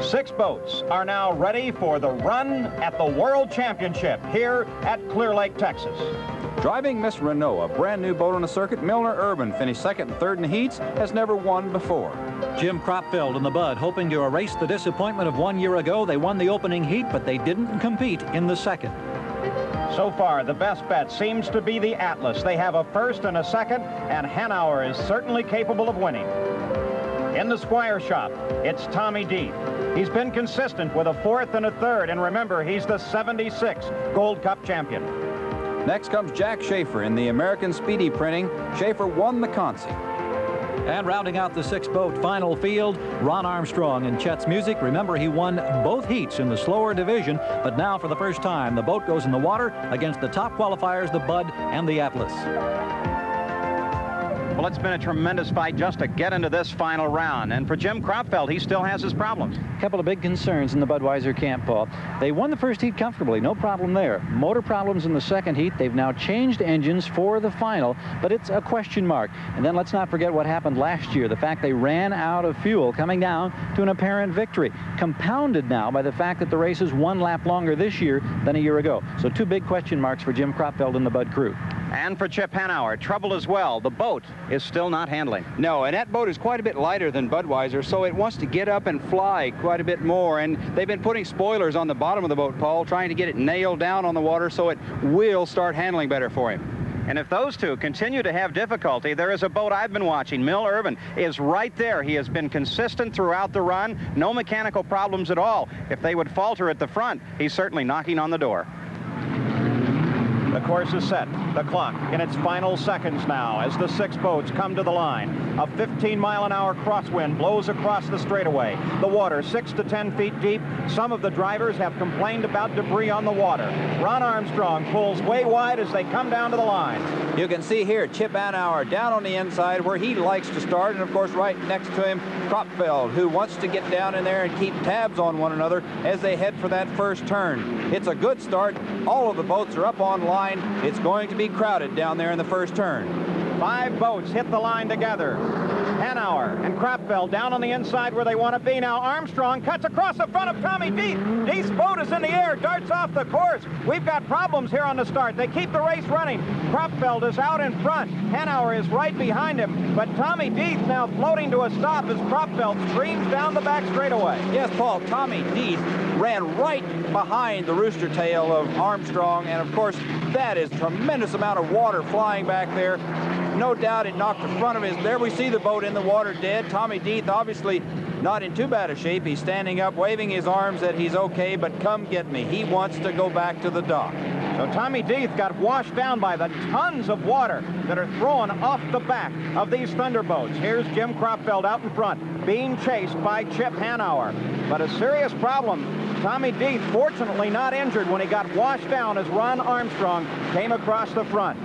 6 boats are now ready for the run at the World Championship here at Clear Lake, Texas. Driving Miss Renault, a brand new boat on the circuit, Milner Urban finished second and third in the heats, has never won before. Jim Kropfeld and the Bud hoping to erase the disappointment of 1 year ago. They won the opening heat, but they didn't compete in the second. So far, the best bet seems to be the Atlas. They have a first and a second, and Hanauer is certainly capable of winning. In the SQUIRE shop, it's Tommy Deeth. He's been consistent with a fourth and a third, and remember, he's the '76 Gold Cup champion. Next comes Jack Schaefer in the American Speedy Printing. Schaefer won the Consi. And rounding out the 6-boat final field, Ron Armstrong in Chet's Music. Remember, he won both heats in the slower division, but now for the first time, the boat goes in the water against the top qualifiers, the Bud and the Atlas. Well, it's been a tremendous fight just to get into this final round. And for Jim Kropfeld, he still has his problems. A couple of big concerns in the Budweiser camp, Paul. They won the first heat comfortably, no problem there. Motor problems in the second heat. They've now changed engines for the final, but it's a question mark. And then let's not forget what happened last year, the fact they ran out of fuel, coming down to an apparent victory, compounded now by the fact that the race is 1 lap longer this year than a year ago. So 2 big question marks for Jim Kropfeld and the Bud crew. And for Chip Hanauer, trouble as well. The boat is still not handling. No, and that boat is quite a bit lighter than Budweiser, so it wants to get up and fly quite a bit more. And they've been putting spoilers on the bottom of the boat, Paul, trying to get it nailed down on the water so it will start handling better for him. And if those two continue to have difficulty, there is a boat I've been watching. Milner Urban is right there. He has been consistent throughout the run. No mechanical problems at all. If they would falter at the front, he's certainly knocking on the door. The course is set. The clock in its final seconds now as the 6 boats come to the line. A 15-mile-an-hour crosswind blows across the straightaway. The water 6 to 10 feet deep. Some of the drivers have complained about debris on the water. Ron Armstrong pulls way wide as they come down to the line. You can see here Chip Hanauer down on the inside where he likes to start, and of course right next to him Kropfeld, who wants to get down in there and keep tabs on one another as they head for that first turn. It's a good start. All of the boats are up on line. It's going to be crowded down there in the first turn. 5 boats hit the line together. Hanauer and Kropfeld down on the inside where they want to be. Now Armstrong cuts across the front of Tommy Deeth. Deeth's boat is in the air, darts off the course. We've got problems here on the start. They keep the race running. Kropfeld is out in front. Hanauer is right behind him, but Tommy Deeth now floating to a stop as Kropfeld screams down the back straightaway. Yes, Paul, Tommy Deeth ran right behind the rooster tail of Armstrong, and of course that is a tremendous amount of water flying back there. No doubt it knocked the front of his. There we see the boat in the water dead. Tommy Deeth obviously not in too bad a shape. He's standing up, waving his arms that he's okay, but come get me. He wants to go back to the dock. So Tommy Deeth got washed down by the tons of water that are thrown off the back of these thunderboats. Here's Jim Kropfeld out in front, being chased by Chip Hanauer. But a serious problem. Tommy Deeth, fortunately not injured when he got washed down as Ron Armstrong came across the front.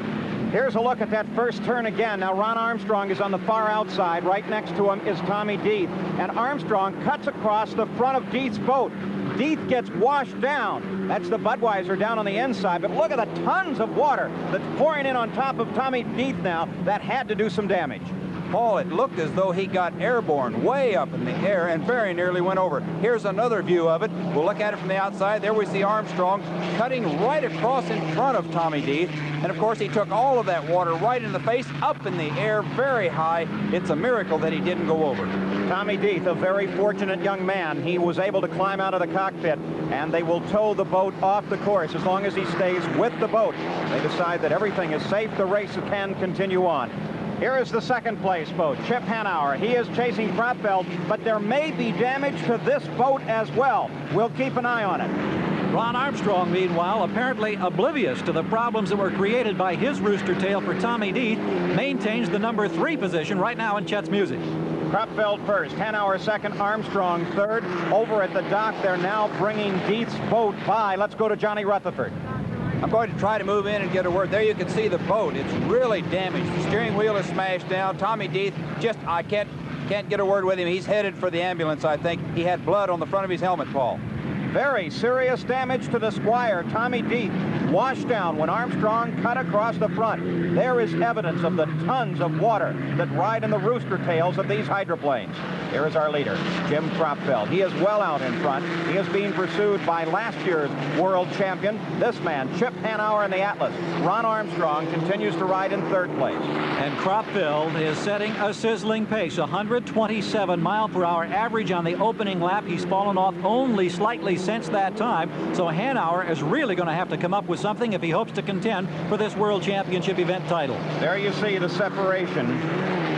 Here's a look at that first turn again. Now Ron Armstrong is on the far outside. Right next to him is Tommy Deeth. And Armstrong cuts across the front of Deeth's boat. Deeth gets washed down. That's the Budweiser down on the inside. But look at the tons of water that's pouring in on top of Tommy Deeth now. That had to do some damage. Paul, it looked as though he got airborne way up in the air and very nearly went over. Here's another view of it. We'll look at it from the outside. There we see Armstrong cutting right across in front of Tommy Deeth. And of course, he took all of that water right in the face, up in the air, very high. It's a miracle that he didn't go over. Tommy Deeth, a very fortunate young man. He was able to climb out of the cockpit, and they will tow the boat off the course as long as he stays with the boat. They decide that everything is safe. The race can continue on. Here is the second place boat, Chip Hanauer. He is chasing Kropfeld, but there may be damage to this boat as well. We'll keep an eye on it. Ron Armstrong, meanwhile, apparently oblivious to the problems that were created by his rooster tail for Tommy Deeth, maintains the number 3 position right now in Chet's Music. Kropfeld first, Hanauer second, Armstrong third. Over at the dock, they're now bringing Deeth's boat by. Let's go to Johnny Rutherford. I'm going to try to move in and get a word. There you can see the boat. It's really damaged. The steering wheel is smashed down. Tommy Deeth, I can't get a word with him. He's headed for the ambulance, I think. He had blood on the front of his helmet, Paul. Very serious damage to the SQUIRE. Tommy Deeth washed down when Armstrong cut across the front. There is evidence of the tons of water that ride in the rooster tails of these hydroplanes. Here is our leader, Jim Kropfeld. He is well out in front. He is being pursued by last year's world champion, this man, Chip Hanauer in the Atlas. Ron Armstrong continues to ride in third place. And Kropfeld is setting a sizzling pace, 127 mile per hour average on the opening lap. He's fallen off only slightly since that time. So Hanauer is really going to have to come up with something if he hopes to contend for this World Championship event title. There you see the separation.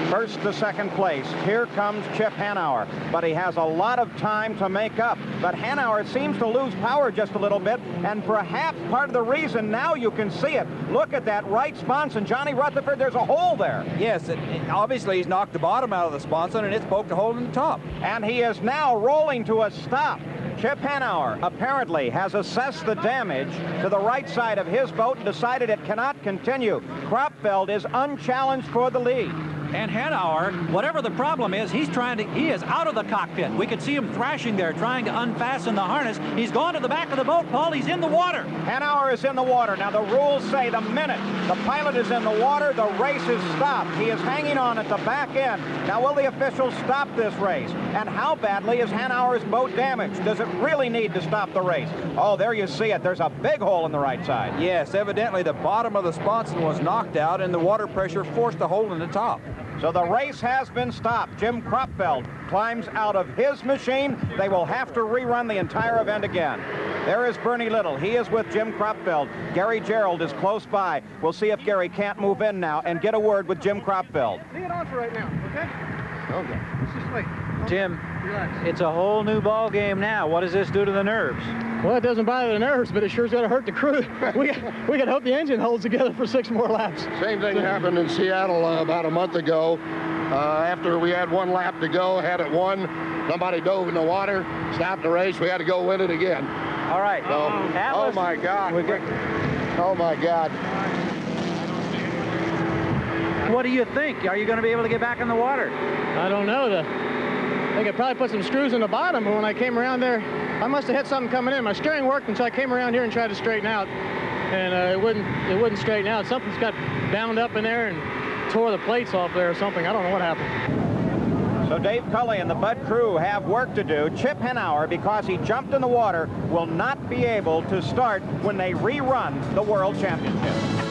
First to second place. Here comes Chip Hanauer, but he has a lot of time to make up. But Hanauer seems to lose power just a little bit, and perhaps part of the reason, now you can see it. Look at that right sponson. Johnny Rutherford, there's a hole there. Yes, obviously he's knocked the bottom out of the sponson, and it's poked a hole in the top. And he is now rolling to a stop. Chip Hanauer apparently has assessed the damage to the right side of his boat and decided it cannot continue. Kropfeld is unchallenged for the lead. And Hanauer, whatever the problem is, he is out of the cockpit. We could see him thrashing there, trying to unfasten the harness. He's gone to the back of the boat, Paul. He's in the water. Hanauer is in the water. Now, the rules say the minute the pilot is in the water, the race is stopped. He is hanging on at the back end. Now, will the officials stop this race? And how badly is Hanauer's boat damaged? Does it really need to stop the race? Oh, there you see it. There's a big hole in the right side. Yes, evidently the bottom of the sponson was knocked out, and the water pressure forced a hole in the top. So the race has been stopped. Jim Kropfeld climbs out of his machine. They will have to rerun the entire event again. There is Bernie Little. He is with Jim Kropfeld. Gary Gerald is close by. We'll see if Gary can't move in now and get a word with Jim Kropfeld. Leave it on for right now, okay? Okay. Let's just wait. Tim, relax. It's a whole new ball game now. What does this do to the nerves? Well, it doesn't bother the nerves, but it sure's going to hurt the crew. We got to hope the engine holds together for 6 more laps. Same thing happened in Seattle about a month ago. After we had 1 lap to go, had it won, somebody dove in the water, stopped the race. We had to go win it again. All right. So, oh my God. Oh my God. What do you think? Are you going to be able to get back in the water? I don't know. They could probably put some screws in the bottom, but when I came around there, I must have hit something coming in. My steering worked, and so I came around here and tried to straighten out, and it wouldn't straighten out. Something's got bound up in there and tore the plates off there or something. I don't know what happened. So Dave Cully and the Bud crew have work to do. Chip Hanauer, because he jumped in the water, will not be able to start when they rerun the World Championship.